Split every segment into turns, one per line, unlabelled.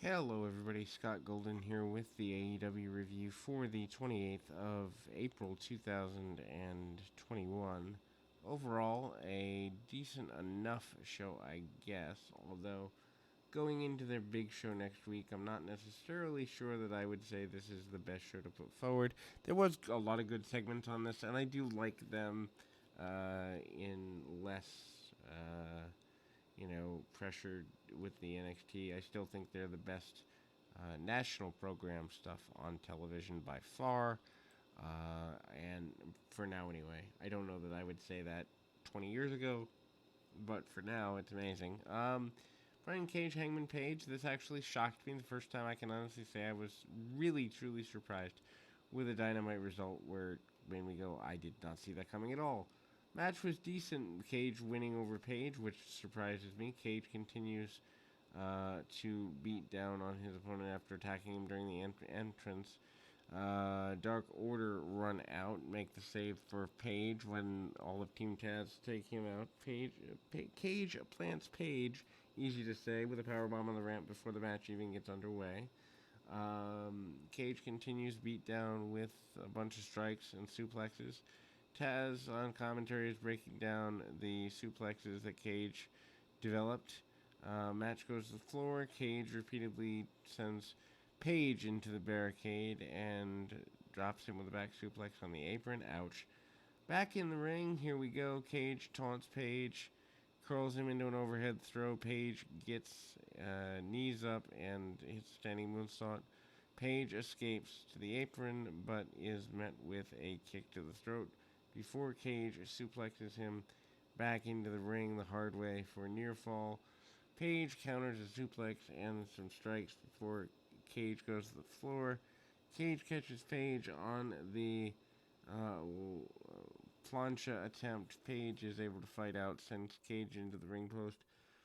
Hello, everybody. Scott Golden here with the AEW review for the 28th of April 2021. Overall, a decent enough show, I guess. Although, going into their big show next week, I'm not necessarily sure that I would say this is the best show to put forward. There was a lot of good segments on this, and I do like them in less. Pressured with the NXT. I still think they're the best national program stuff on television by far. And for now, anyway, I don't know that I would say that 20 years ago, but for now, it's amazing. Brian Cage, Hangman Page, this actually shocked me the first time. I can honestly say I was really, truly surprised with a Dynamite result where made me go, I did not see that coming at all. Match was decent. Cage winning over Page, which surprises me. Cage continues to beat down on his opponent after attacking him during the entrance. Dark Order run out, make the save for Page when all of Team Taz take him out. Cage plants Page, easy to say, with a powerbomb on the ramp before the match even gets underway. Cage continues beat down with a bunch of strikes and suplexes. Taz on commentary is breaking down the suplexes that Cage developed. Match goes to the floor. Cage repeatedly sends Page into the barricade and drops him with a back suplex on the apron. Ouch. Back in the ring, here we go. Cage taunts Page, curls him into an overhead throw. Page gets knees up and hits a standing moonsault. Page escapes to the apron, but is met with a kick to the throat before Cage suplexes him back into the ring the hard way for a near fall. Page counters a suplex and some strikes before Cage goes to the floor. Cage catches Page on the plancha attempt. Page is able to fight out, sends Cage into the ring post,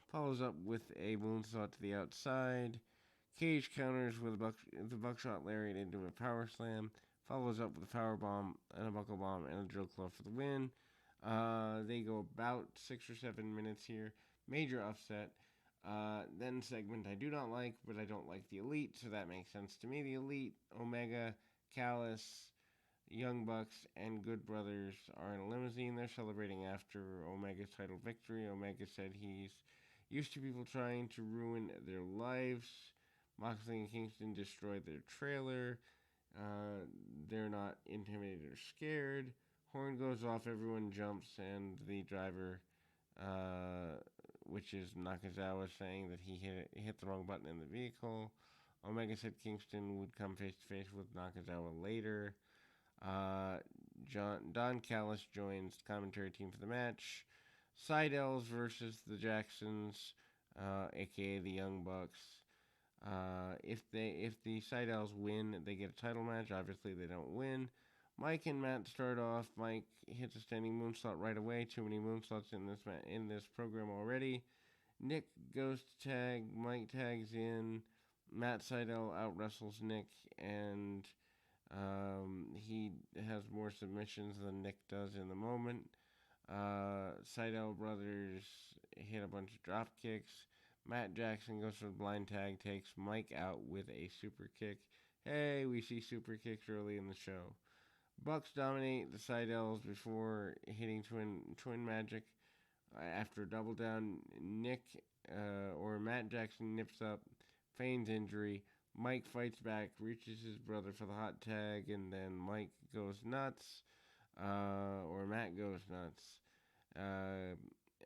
follows up with a moonsault to the outside. Cage counters with the buckshot lariat into a power slam, follows up with a power bomb and a buckle bomb and a drill claw for the win. They go about 6 or 7 minutes here. Major upset. Then segment I do not like, but I don't like the Elite, so that makes sense to me. The Elite, Omega, Callis, Young Bucks, and Good Brothers are in a limousine. They're celebrating after Omega's title victory. Omega said he's used to people trying to ruin their lives. Moxley and Kingston destroyed their trailer. They're not intimidated or scared. Horn goes off, everyone jumps, and the driver, which is Nakazawa, saying that he hit the wrong button in the vehicle. Omega said Kingston would come face to face with Nakazawa later. Don Callis joins the commentary team for the match. Seidel's versus the Jacksons, aka the Young Bucks. If the Seidels win, they get a title match. Obviously, they don't win. Mike and Matt start off. Mike hits a standing moonsault right away. Too many moonsaults in this program already. Nick goes to tag. Mike tags in. Matt Seidel out wrestles Nick, and he has more submissions than Nick does in the moment. Seidel brothers hit a bunch of drop kicks. Matt Jackson goes for the blind tag, takes Mike out with a super kick. Hey, we see super kicks early in the show. Bucks dominate the Seidels before hitting twin magic. After a double down, Matt Jackson nips up, feigns injury. Mike fights back, reaches his brother for the hot tag, and then Mike goes nuts, or Matt goes nuts.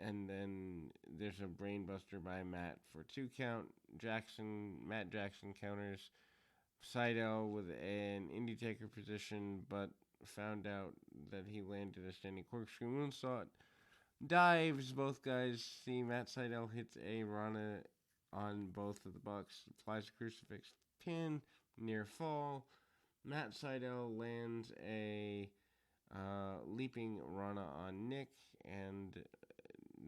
And then there's a brainbuster by Matt for 2 count. Matt Jackson counters Seidel with an Indie Taker position, but found out that he landed a standing corkscrew moonsault. Dives, both guys see Matt Seidel hits a Rana on both of the Bucks, applies a crucifix pin, near fall. Matt Seidel lands a leaping Rana on Nick, and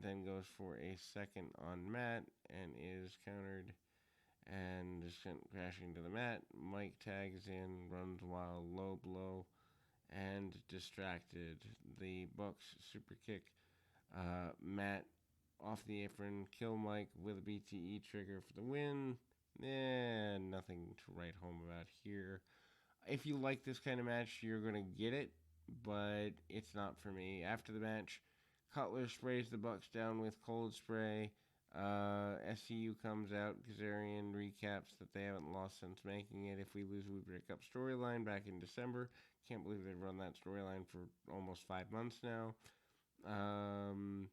then goes for a second on Matt, and is countered and is sent crashing to the mat. Mike tags in, runs wild, low blow, and distracted. The Bucks super kick Matt off the apron, kill Mike with a BTE trigger for the win. write home about here. If you like this kind of match, you're going to get it, but it's not for me. After the match, Cutler sprays the Bucks down with cold spray. SCU comes out. Kazarian recaps that they haven't lost since making it. If we lose, we break up storyline back in December. Can't believe they've run that storyline for almost 5 months now. Um,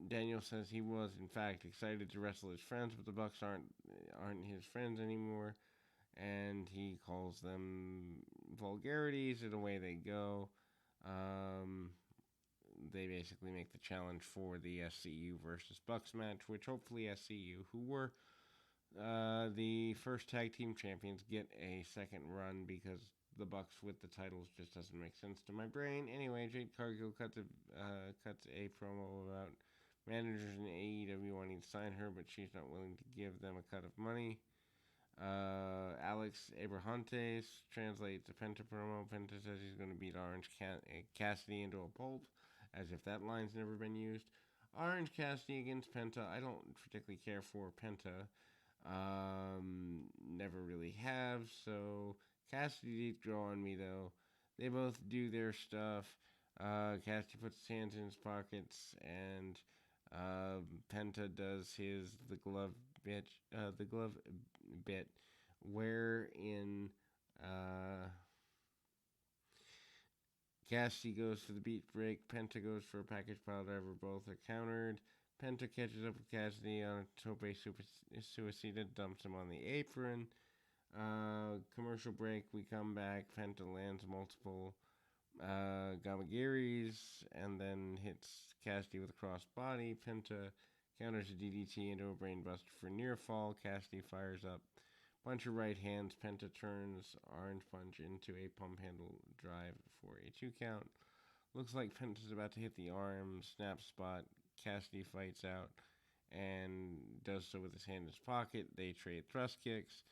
Daniel says he was, in fact, excited to wrestle his friends, but the Bucks aren't his friends anymore, and he calls them vulgarities, and away they go. They basically make the challenge for the SCU versus Bucks match, which hopefully SCU, who were the first tag team champions, get a second run, because the Bucks with the titles just doesn't make sense to my brain. Anyway, Jade Cargill cuts a promo about managers in AEW wanting to sign her, but she's not willing to give them a cut of money. Alex Abrahantes translates a Penta promo. Penta says he's going to beat Orange Cassidy into a pulp, as if that line's never been used. Orange Cassidy against Penta. I don't particularly care for Penta. Never really have, so Cassidy did grow on me, though. They both do their stuff. Cassidy puts his hands in his pockets, and Penta does the glove bit, wherein Cassidy goes for the beat break. Penta goes for a package pile driver. Both are countered. Penta catches up with Cassidy on a tope suicida, dumps him on the apron. Commercial break, we come back. Penta lands multiple Gamagiris and then hits Cassidy with a cross body. Penta counters a DDT into a brainbuster for near fall. Cassidy fires up. Bunch of right hands. Penta turns Orange Punch into a pump handle drive for a 2 count. Looks like Penta's about to hit the arm. Snap spot. Cassidy fights out and does so with his hand in his pocket. They trade thrust kicks.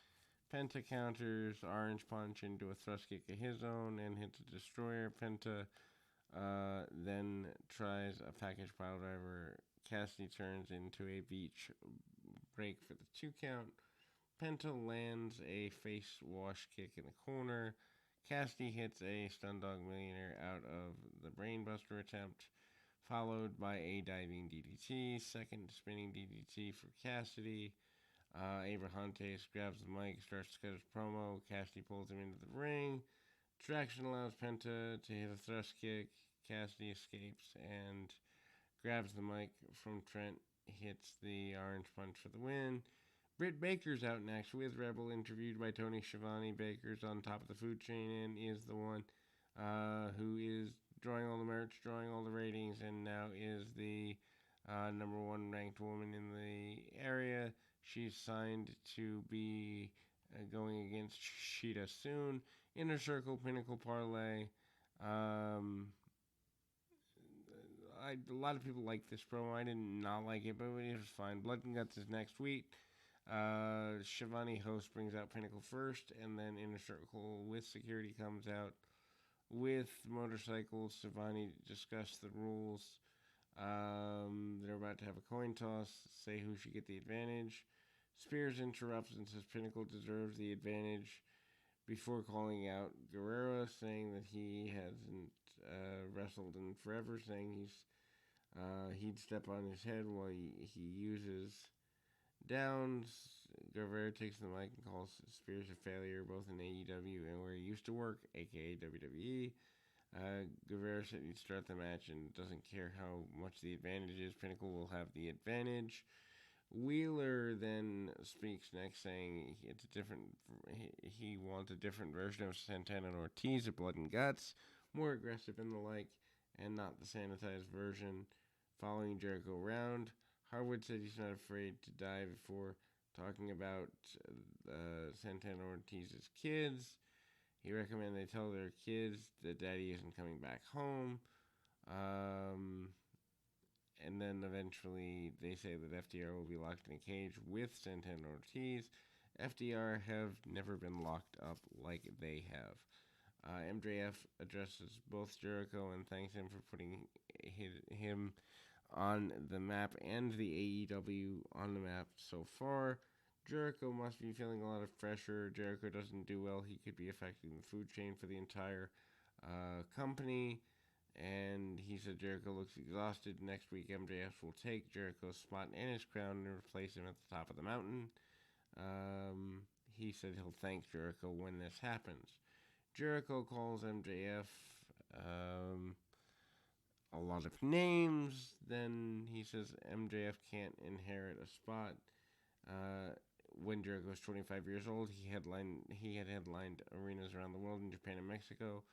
Penta counters Orange Punch into a thrust kick of his own and hits a destroyer. Penta then tries a package pile driver. Cassidy turns into a beach break for the 2 count. Penta lands a face wash kick in the corner. Cassidy hits a Stun Dog Millionaire out of the Brainbuster attempt, followed by a diving DDT. Second spinning DDT for Cassidy. Abrahantes grabs the mic, starts to cut his promo. Cassidy pulls him into the ring. Traction allows Penta to hit a thrust kick. Cassidy escapes and grabs the mic from Trent, hits the Orange Punch for the win. Britt Baker's out next with Rebel, interviewed by Tony Schiavone. Baker's on top of the food chain and is the one who is drawing all the merch, drawing all the ratings, and now is the number 1 ranked woman in the area. She's signed to be going against Shida soon. Inner Circle Pinnacle Parlay. A lot of people like this promo. I did not like it, but it was fine. Blood and Guts is next week. Schiavone host brings out Pinnacle first, and then Inner Circle with security comes out with motorcycles. Schiavone discuss the rules. They're about to have a coin toss, say who should get the advantage. Spears interrupts and says Pinnacle deserves the advantage before calling out Guerrero, saying that he hasn't wrestled in forever, saying he'd step on his head while he uses downs. Guerrero takes the mic and calls Spears a failure, both in AEW and where he used to work, aka WWE. Guerrero said he'd start the match and doesn't care how much the advantage is. Pinnacle will have the advantage. Wheeler then speaks next, saying he wants a different version of Santana and Ortiz at Blood and Guts, more aggressive and the like, and not the sanitized version. Following Jericho around, Harwood said he's not afraid to die before talking about Santana and Ortiz's kids. He recommended they tell their kids that daddy isn't coming back home. And then eventually they say that FDR will be locked in a cage with Santana and Ortiz. FDR have never been locked up like they have. MJF addresses both Jericho and thanks him for putting him on the map and the AEW on the map so far. Jericho must be feeling a lot of pressure. Jericho doesn't do well. He could be affecting the food chain for the entire company. And he said Jericho looks exhausted. Next week, MJF will take Jericho's spot and his crown and replace him at the top of the mountain. He said he'll thank Jericho when this happens. Jericho calls MJF a lot of names. Then he says MJF can't inherit a spot. When Jericho was 25 years old, he had headlined arenas around the world in Japan and Mexico.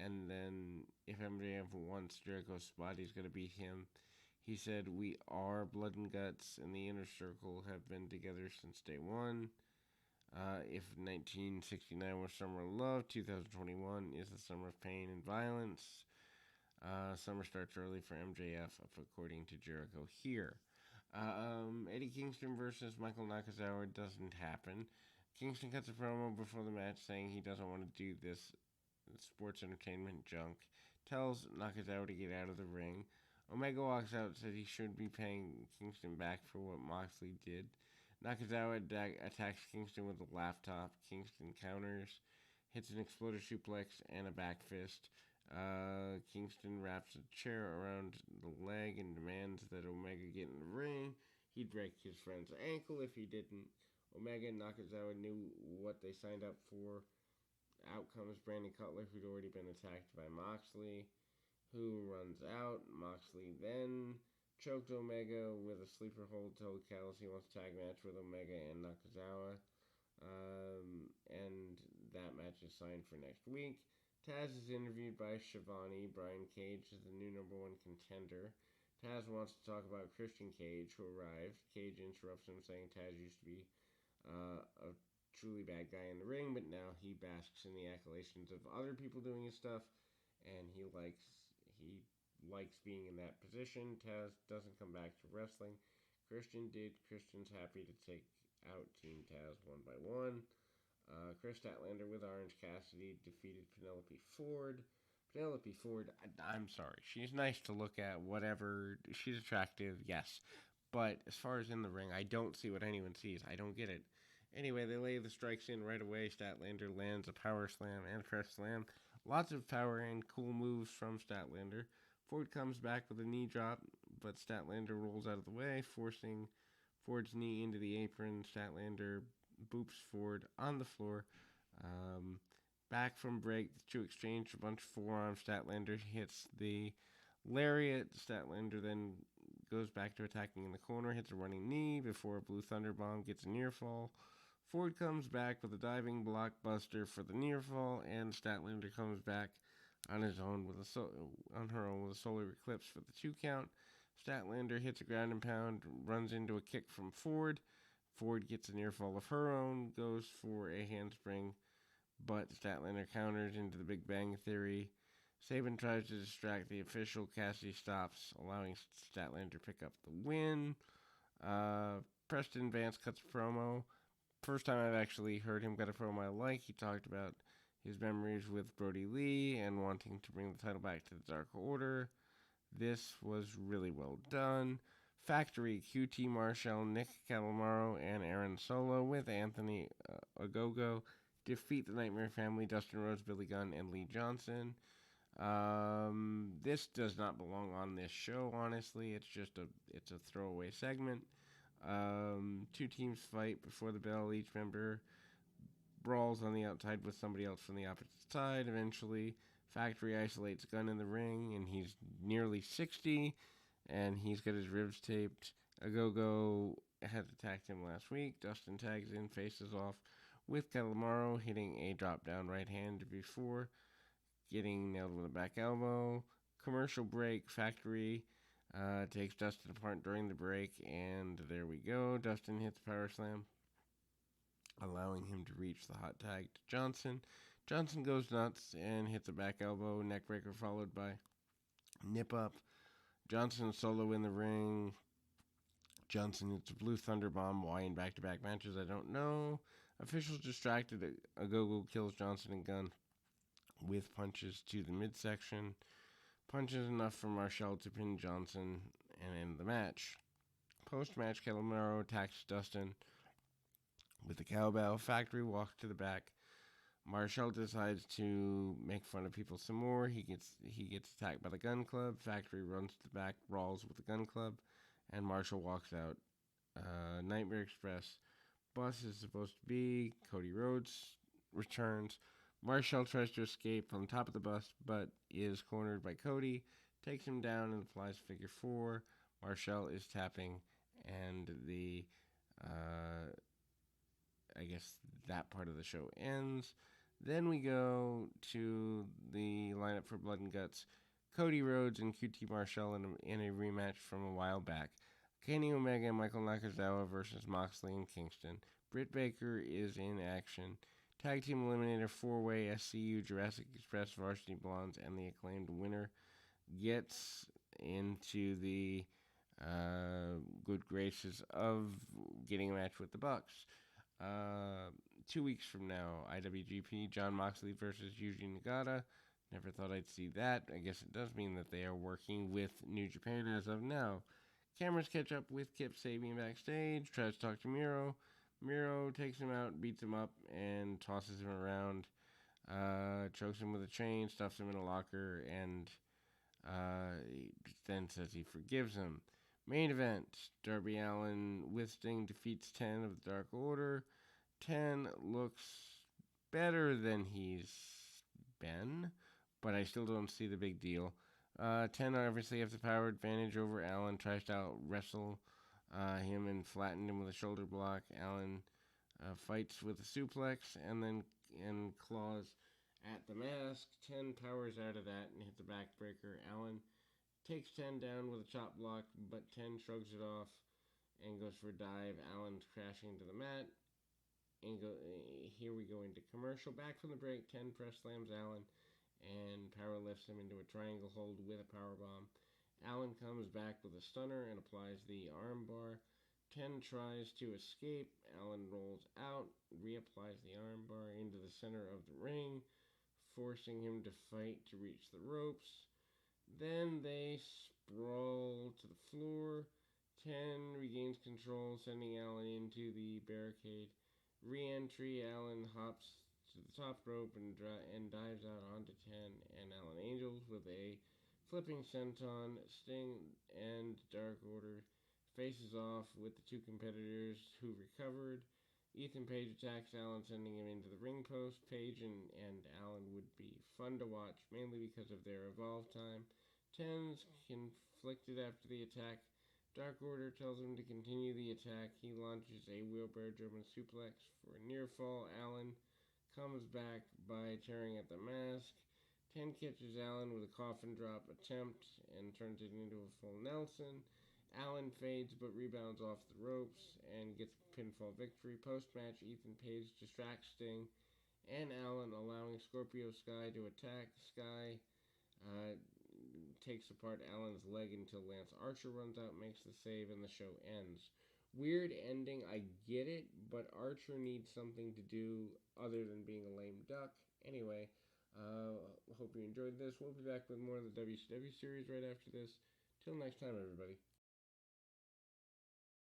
And then if MJF wants Jericho's spot, he's going to beat him. He said, "We are blood and guts, and the inner circle have been together since day one. If 1969 was summer of love, 2021 is the summer of pain and violence. Summer starts early for MJF, according to Jericho here. Eddie Kingston versus Michael Nakazawa doesn't happen. Kingston cuts a promo before the match saying he doesn't want to do this sports entertainment junk. Tells Nakazawa to get out of the ring. Omega walks out and said he should be paying Kingston back for what Moxley did. Nakazawa attacks Kingston with a laptop. Kingston counters, hits an exploder suplex and a back fist. Kingston wraps a chair around the leg and demands that Omega get in the ring. He'd break his friend's ankle if he didn't. Omega and Nakazawa knew what they signed up for. Out comes Brandon Cutler, who'd already been attacked by Moxley, who runs out. Moxley then choked Omega with a sleeper hold, told Callis he wants a tag match with Omega and Nakazawa. And that match is signed for next week. Taz is interviewed by Shivani. Brian Cage is the new number one contender. Taz wants to talk about Christian Cage, who arrived. Cage interrupts him, saying Taz used to be a truly bad guy in the ring, but now he basks in the acclamations of other people doing his stuff, and he likes being in that position. Taz doesn't come back to wrestling. Christian did. Christian's happy to take out Team Taz one by one. Chris Statlander with Orange Cassidy defeated Penelope Ford. Penelope Ford, I'm sorry. She's nice to look at, whatever. She's attractive, yes. But as far as in the ring, I don't see what anyone sees. I don't get it. Anyway, they lay the strikes in right away. Statlander lands a power slam and a press slam. Lots of power and cool moves from Statlander. Ford comes back with a knee drop, but Statlander rolls out of the way, forcing Ford's knee into the apron. Statlander boops Ford on the floor. Back from break, the two exchange a bunch of forearms. Statlander hits the lariat. Statlander then goes back to attacking in the corner, hits a running knee before a Blue Thunder Bomb gets a near fall. Ford comes back with a diving blockbuster for the near fall, and Statlander comes back on his own with on her own with a solar eclipse for the 2 count. Statlander hits a ground and pound, runs into a kick from Ford. Ford gets a near fall of her own, goes for a handspring, but Statlander counters into the Big Bang Theory. Sabin tries to distract the official. Cassidy stops, allowing Statlander to pick up the win. Preston Vance cuts a promo. First time I've actually heard him cut a promo I like. He talked about his memories with Brody Lee and wanting to bring the title back to the Dark Order. This was really well done. Factory, QT Marshall, Nick Calamaro, and Aaron Solo with Anthony Ogogo defeat the Nightmare Family, Dustin Rhodes, Billy Gunn, and Lee Johnson. This does not belong on this show, honestly. It's a throwaway segment. 2 teams fight before the bell. Each member brawls on the outside with somebody else from the opposite side. Eventually, Factory isolates Gunn in the ring, and he's nearly 60, and he's got his ribs taped. Ogogo had attacked him last week. Dustin tags in, faces off with Calamaro, hitting a drop-down right hand before getting nailed with a back elbow. Commercial break. Factory takes Dustin apart during the break, and there we go. Dustin hits a power slam, allowing him to reach the hot tag to Johnson. Johnson goes nuts and hits a back elbow, neckbreaker followed by nip up. Johnson solo in the ring. Johnson hits a Blue Thunder Bomb. Why in back-to-back matches, I don't know. Officials distracted. Ogogo kills Johnson and Gunn with punches to the midsection. Punches enough for Marshall to pin Johnson and end the match. Post-match, Calamaro attacks Dustin with the cowbell. Factory walks to the back. Marshall decides to make fun of people some more. He gets attacked by the Gun Club. Factory runs to the back, brawls with the Gun Club, and Marshall walks out. Nightmare Express bus is supposed to be. Cody Rhodes returns. Marshall tries to escape from the top of the bus, but is cornered by Cody. Takes him down and applies figure four. Marshall is tapping, and I guess that part of the show ends. Then we go to the lineup for Blood and Guts. Cody Rhodes and QT Marshall in a rematch from a while back. Kenny Omega and Michael Nakazawa versus Moxley and Kingston. Britt Baker is in action. Tag Team Eliminator 4-Way SCU, Jurassic Express, Varsity Blondes, and the Acclaimed winner gets into the good graces of getting a match with the Bucks. 2 weeks from now, IWGP, Jon Moxley versus Yuji Nagata. Never thought I'd see that. I guess it does mean that they are working with New Japan as of now. Cameras catch up with Kip Sabian backstage, tries to talk to Miro. Miro takes him out, beats him up, and tosses him around. Chokes him with a chain, stuffs him in a locker, and then says he forgives him. Main event, Darby Allin with Sting defeats 10 of the Dark Order. 10 looks better than he's been, but I still don't see the big deal. 10 obviously have the power advantage over Allin, tries to out-wrestle him and flatten him with a shoulder block. Allin fights with a suplex and claws at the mask. 10 powers out of that and hits a backbreaker. Allin takes 10 down with a chop block, but 10 shrugs it off and goes for a dive. Allen's crashing to the mat. Here we go into commercial. Back from the break, 10 press slams Allin and power lifts him into a triangle hold with a power bomb. Allin comes back with a stunner and applies the arm bar. 10 tries to escape. Allin rolls out, reapplies the arm bar into the center of the ring, forcing him to fight to reach the ropes. Then they sprawl to the floor. 10 regains control, sending Allin into the barricade. Re-entry, Allin hops to the top rope and dives out onto 10 and Allin Angels with a flipping senton. Sting and Dark Order faces off with the two competitors who recovered. Ethan Page attacks Allin, sending him into the ring post. Page and Allin would be fun to watch, mainly because of their evolve time. 10's conflicted after the attack. Dark Order tells him to continue the attack. He launches a wheelbarrow German suplex for a near fall. Allin comes back by tearing at the mask. 10 catches Allin with a coffin drop attempt and turns it into a full Nelson. Allin fades but rebounds off the ropes and gets a pinfall victory. Post-match, Ethan Page distracts Sting and Allin, allowing Scorpio Sky to attack. Sky takes apart Allen's leg until Lance Archer runs out, makes the save, and the show ends. Weird ending, I get it, but Archer needs something to do other than being a lame duck. Anyway, hope you enjoyed this. We'll be back with more of the WCW series right after this. Till next time, everybody.